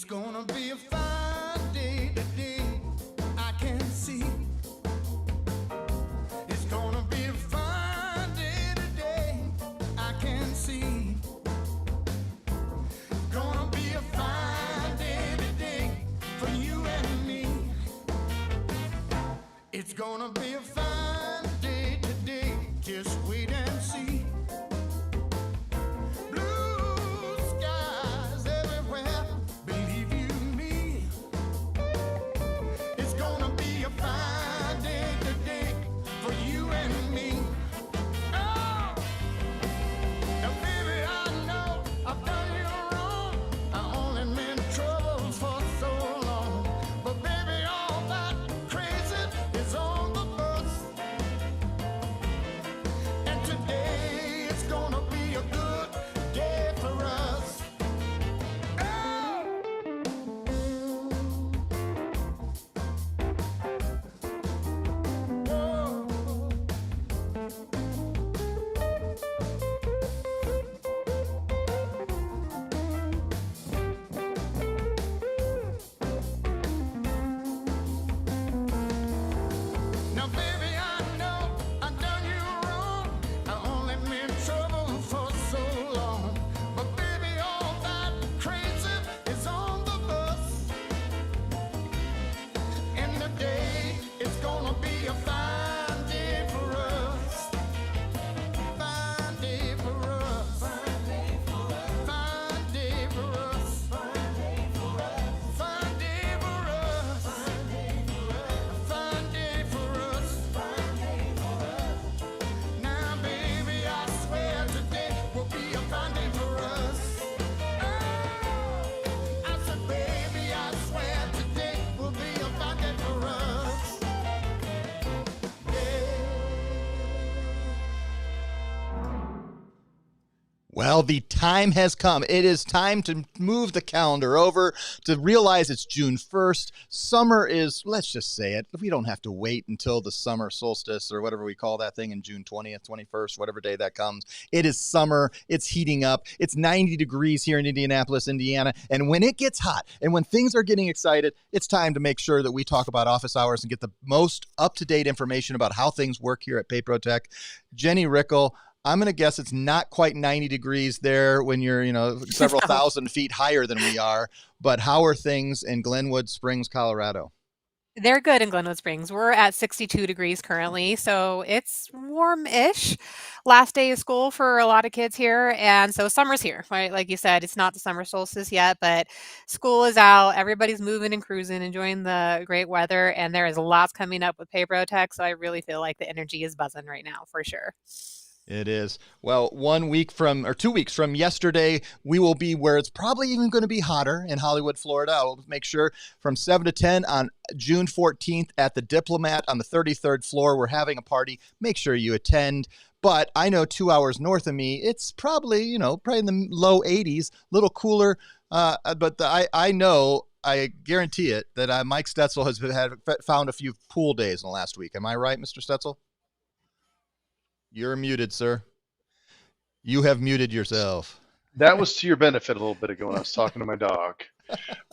It's gonna be a fine day today. I can see. It's gonna be a fine day today. I can see. It's gonna be a fine day today for you and me. It's gonna be a fine day today. Just wait and see. Blue skies everywhere. Believe you me. It's gonna be a fine day today for you and me. Oh, now baby, I know I've done you wrong. I only meant trouble for so long. But baby, all that crazy is on the bus. And today it's gonna be a good day for us. Oh, whoa. Now, baby, I know I've done you wrong. I only meant trouble for so long. But baby, all that crazy is on the bus. And today it's gonna be a fine day for us. Fine day for us. Fine day for us. Fine day for us. Fine day for us. Fine day for us. Fine day for us. Fine day for us. Now, baby, I swear today will be a fine day for us. Oh, I said, baby, I swear today will be a fine day for us. Well, the time has come. It is time to move the calendar over to realize it's June 1st. Summer is, let's just say it, we don't have to wait until the summer solstice or whatever we call that thing in June 20th, 21st, whatever day that comes. It is summer. It's heating up. It's 90 degrees here in Indianapolis, Indiana. And when it gets hot and when things are getting excited, it's time to make sure that we talk about office hours and get the most up-to-date information about how things work here at PayProTech. Jenny Rickel, I'm going to guess it's not quite 90 degrees there when you're, several thousand feet higher than we are. But how are things in Glenwood Springs, Colorado? They're good in Glenwood Springs. We're at 62 degrees currently, so it's warm-ish. Last day of school for a lot of kids here, and so summer's here, right? Like you said, it's not the summer solstice yet, but school is out. Everybody's moving and cruising, enjoying the great weather, and there is lots coming up with PayProTech, so I really feel like the energy is buzzing right now for sure. It is. Well, 2 weeks from yesterday, we will be where it's probably even going to be hotter in Hollywood, Florida. I'll make sure from 7 to 10 on June 14th at the Diplomat on the 33rd floor. We're having a party. Make sure you attend. But I know 2 hours north of me, it's probably, probably in the low 80s, a little cooler. I guarantee it that Mike Stetzel has found a few pool days in the last week. Am I right, Mr. Stetzel? You're muted, sir. You have muted yourself. That was to your benefit a little bit ago when I was talking to my dog.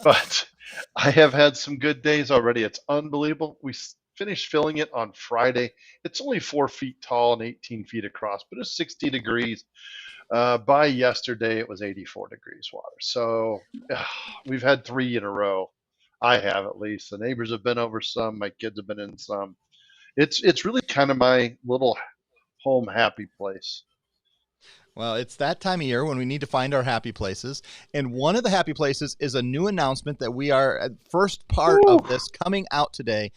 But I have had some good days already. It's unbelievable. We finished filling it on Friday. It's only 4 feet tall and 18 feet across, but it's 60 degrees. By yesterday, it was 84 degrees water. So we've had 3 in a row. I have, at least. The neighbors have been over some. My kids have been in some. It's really kind of my little home happy place. Well, it's that time of year when we need to find our happy places. And one of the happy places is a new announcement that we are at first part of this coming out today,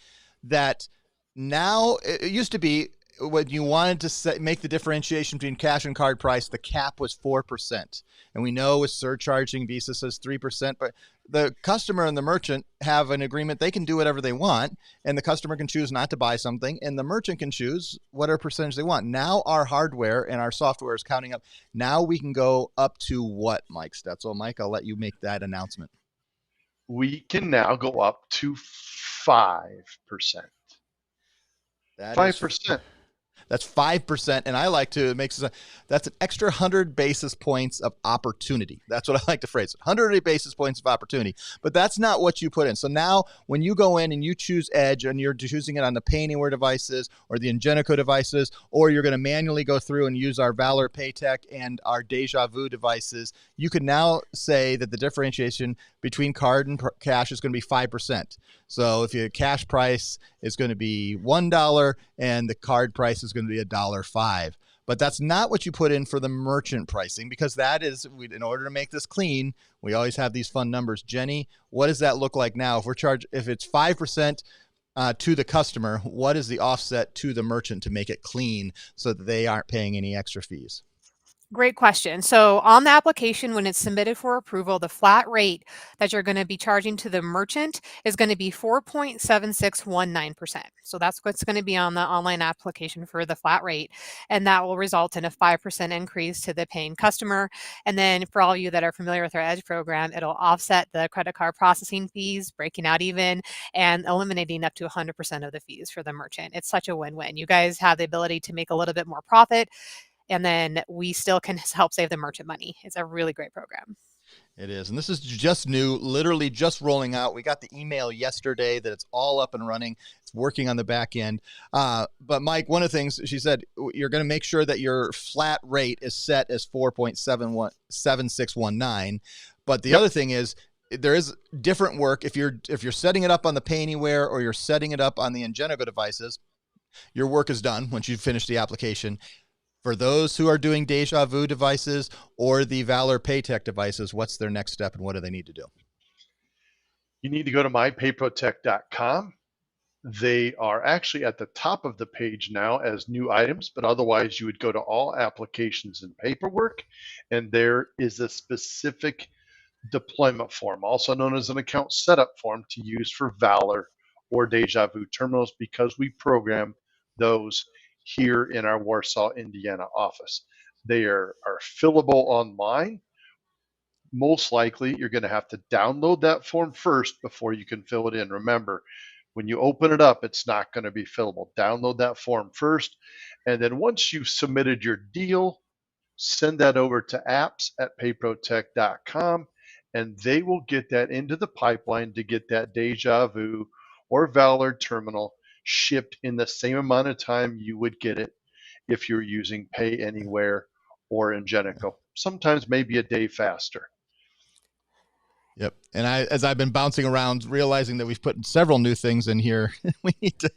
that now it used to be when you wanted to make the differentiation between cash and card price, the cap was 4%. And we know with surcharging, Visa says 3%, but the customer and the merchant have an agreement. They can do whatever they want, and the customer can choose not to buy something, and the merchant can choose whatever percentage they want. Now our hardware and our software is counting up. Now we can go up to what, Mike Stetzel? Mike, I'll let you make that announcement. We can now go up to 5%. 5%. That's 5%. And I like to make that's an extra 100 basis points of opportunity. That's what I like to phrase it. 100 basis points of opportunity. But that's not what you put in. So now when you go in and you choose Edge and you're choosing it on the Pay Anywhere devices or the Ingenico devices, or you're going to manually go through and use our Valor Paytech and our Deja Vu devices, you can now say that the differentiation between card and cash is going to be 5%. So if your cash price is going to be $1 and the card price is going to be $1.05. But that's not what you put in for the merchant pricing, because that is, in order to make this clean, we always have these fun numbers. Jenny, what does that look like now? If it's 5% to the customer, what is the offset to the merchant to make it clean so that they aren't paying any extra fees? Great question. So on the application, when it's submitted for approval, the flat rate that you're going to be charging to the merchant is going to be 4.7619%. So that's what's going to be on the online application for the flat rate. And that will result in a 5% increase to the paying customer. And then for all of you that are familiar with our Edge program, it'll offset the credit card processing fees, breaking out even, and eliminating up to 100% of the fees for the merchant. It's such a win-win. You guys have the ability to make a little bit more profit, and then we still can help save the merchant money. It's a really great program. It is. And this is just new, literally just rolling out. We got the email yesterday that it's all up and running. It's working on the back end. But Mike, one of the things she said, you're going to make sure that your flat rate is set as 4.7619. But the other thing is, there is different work. If you're setting it up on the Pay Anywhere or you're setting it up on the Ingenico devices, your work is done once you finish the application. For those who are doing Deja Vu devices or the Valor Paytech devices, what's their next step and what do they need to do? You need to go to mypayprotech.com. They are actually at the top of the page now as new items, but otherwise you would go to all applications and paperwork, and there is a specific deployment form, also known as an account setup form, to use for Valor or Deja Vu terminals, because we program those here in our Warsaw, Indiana office. They are fillable online. Most likely, you're going to have to download that form first before you can fill it in. Remember, when you open it up, it's not going to be fillable. Download that form first, and then once you've submitted your deal, send that over to apps@payprotech.com, and they will get that into the pipeline to get that Deja Vu or Valor terminal shipped in the same amount of time you would get it if you're using Pay Anywhere or Ingenico. Sometimes maybe a day faster. Yep. And as I've been bouncing around, realizing that we've put several new things in here, we need to.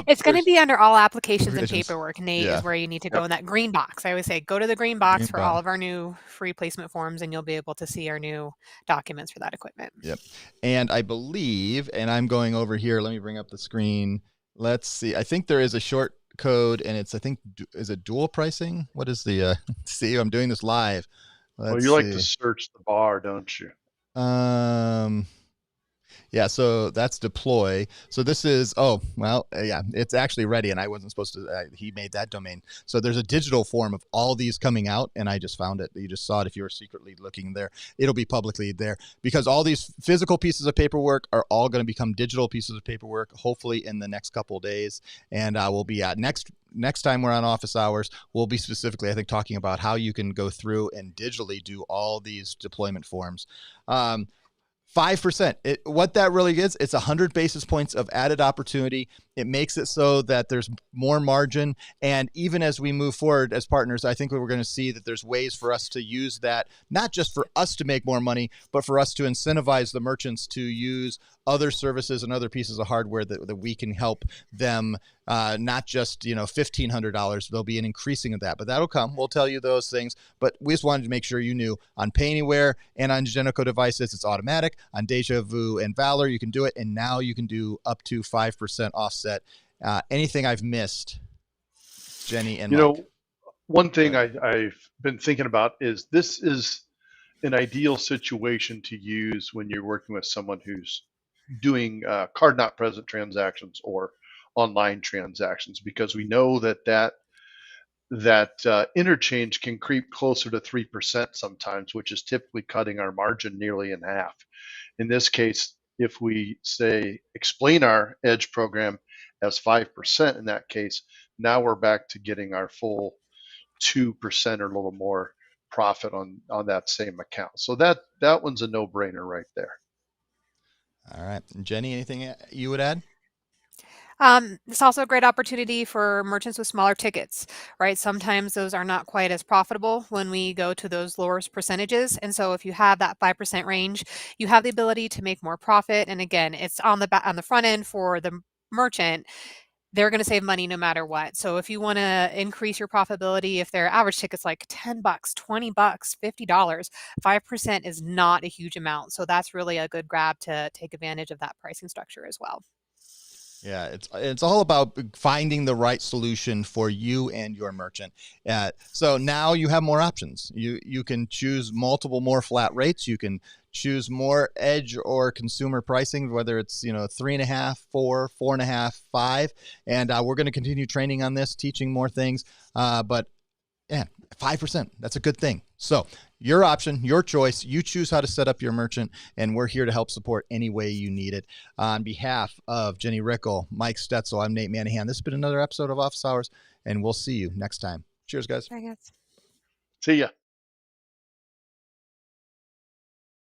It's going to be under all applications and paperwork. Nate Yeah. is where you need to go in that green box. I always say go to the green box for all of our new free placement forms, and you'll be able to see our new documents for that equipment. Yep. And I believe, and I'm going over here, let me bring up the screen. Let's see. I think there is a short code, and it's, I think, is it dual pricing? What is the, see, I'm doing this live. Well, you like to search the bar, don't you? Yeah, so that's deploy. So this is, yeah, it's actually ready, and I wasn't supposed to, he made that domain. So there's a digital form of all these coming out, and I just found it. You just saw it if you were secretly looking there. It'll be publicly there, because all these physical pieces of paperwork are all going to become digital pieces of paperwork, hopefully in the next couple of days. And we'll be at next time we're on office hours, we'll be specifically, I think, talking about how you can go through and digitally do all these deployment forms. 5%. What that really is, it's 100 basis points of added opportunity. It makes it so that there's more margin. And even as we move forward as partners, I think we're going to see that there's ways for us to use that, not just for us to make more money, but for us to incentivize the merchants to use other services and other pieces of hardware that we can help them, not just, $1,500. There'll be an increasing of that, but that'll come. We'll tell you those things, but we just wanted to make sure you knew on Pay Anywhere and on Ingenico devices, it's automatic. On Deja Vu and Valor, you can do it. And now you can do up to 5% offset. Anything I've missed, Jenny and Mike? One thing I've been thinking about is this is an ideal situation to use when you're working with someone who's doing card not present transactions or online transactions, because we know that interchange can creep closer to 3% sometimes, which is typically cutting our margin nearly in half. In this case, if we explain our Edge program as 5% in that case, Now we're back to getting our full 2% or a little more profit on that same account. So that one's a no-brainer right there. All right. And Jenny, anything you would add? It's also a great opportunity for merchants with smaller tickets, right? Sometimes those are not quite as profitable when we go to those lower percentages. And so if you have that 5% range, you have the ability to make more profit. And again, it's on the front end for the merchant. They're going to save money no matter what. So if you want to increase your profitability, if their average ticket's like $10, $20, $50, 5% is not a huge amount. So that's really a good grab to take advantage of that pricing structure as well. Yeah, it's all about finding the right solution for you and your merchant. So now you have more options. You can choose multiple more flat rates. You can choose more edge or consumer pricing, whether it's 3.5, 4, 4.5, 5. And we're going to continue training on this, teaching more things. But yeah, 5%. That's a good thing. So your option, your choice. You choose how to set up your merchant, and we're here to help support any way you need it. On behalf of Jenny Rickle, Mike Stetzel, I'm Nate Manahan. This has been another episode of Office Hours, and we'll see you next time. Cheers, guys. I guess. See ya.